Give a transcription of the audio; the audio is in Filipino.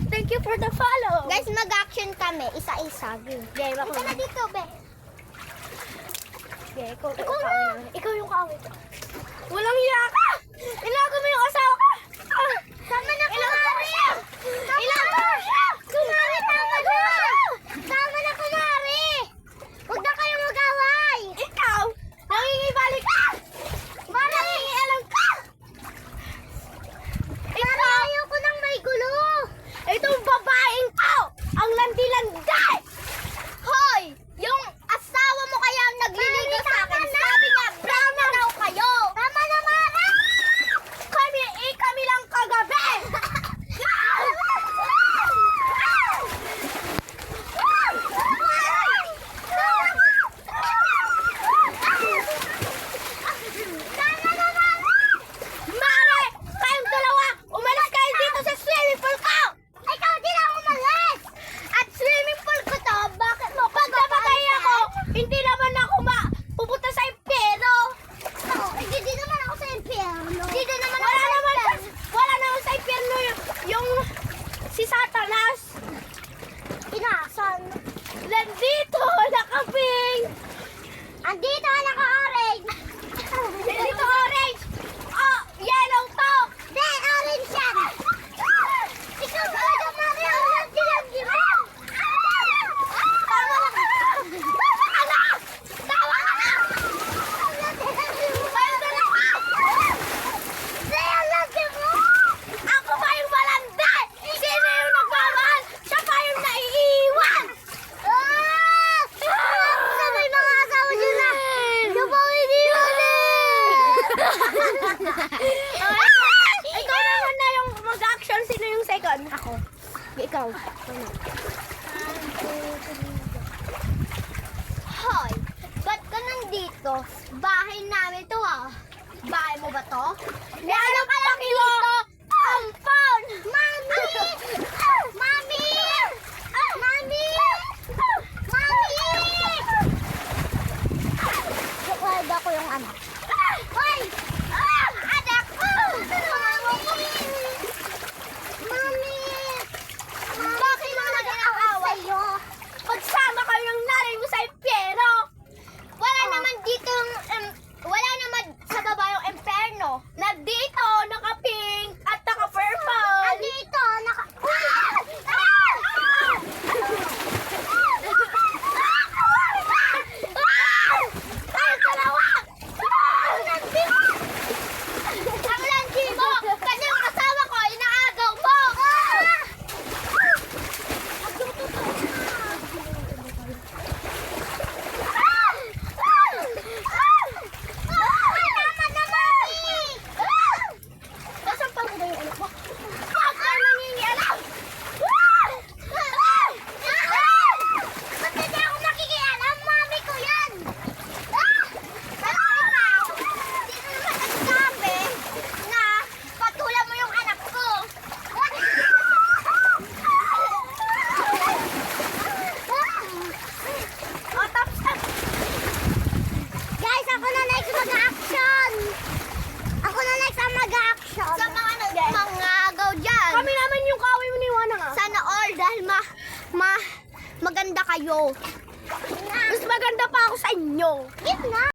Thank you for the follow. Guys, mag-action kami. Isa-isa. Game ako. Ika na dito, be. Okay, ikaw yung kaaway ko. Walang hiya ka! Ilago mo yung asawa ka! Tama na, kumari! Ilago! Kumari, tama na! Tama na, kumari! Huwag na kayong mag-away! Ikaw! Nangingibalik ka! Nangingialam ka! Mara, ayoko nang may gulo! Itong babaeng to! Ang landi-landi! Hoy! Yung asawa mo kaya ang nagliligaw sa akin. Sabi niya, brown na daw kayo! Tama na, Mara! Kami lang kagabi! Mare! Kayong dalawa! Umalis kayo dito sa swimming pool ko! Ikaw din ang umalis! At swimming pool ko to, bakit mo? Pag namatay ako, hindi naman ako pupunta sa impyerno! Hindi naman ako sa impyerno. Hindi naman Wala naman sa impyerno yung si Satanas! Inasan. Nandito, nakaping! Andito, naka-orange. Nandito orange! Oh, yellow to! Then, orange yan. Ikaw talaga, Mari. Orange yan, di ba? Tawa ka na! Tawa ka na! Kayo dalawa! Saya lagi mo. Ako pa yung malandi! Sino yung nagmamahal? Siya pa yung naiiwan! Sabay mga asawa dyan na. Siya pa ang iniwan Ikaw naman na yung mag-action. Sino yung second? Ako. Ikaw. Hoy, ba't ka nandito? Bahay namin to ah. Bahay mo ba to? Ano ka lang dito? Ampon! Mami! Mami! Mami! Mami! Wala ko yung anak. Hoy! Anak ko! Mami! Mami! Bakit mo nag-aaway sa'yo? Pagsama kayo ng nanay mo sa impyerno! Wala naman dito wala naman sa baba yung imperno. Nandito, naka-pink at naka-purple! Andito, naka... Kayo dalawa! Ang landi mo! Kasi yung asawa ko, inaagaw mo! Tama na, Mami! Nasaan pa mo ba yung anak mo? Huwag ka nangingialam! Ba't hindi ako nakikialam? Mami ko yan! Sino naman nagsabi na patulan mo yung anak ko? O, tapos na! Guys, ako na next mag-action! Ako na next ang mag-action! Sa mga agaw dyan! Kami naman yung kaaway mo ni Wana nga. Sana all dahil maganda kayo. Mas maganda pa ako sa inyo. Yun na!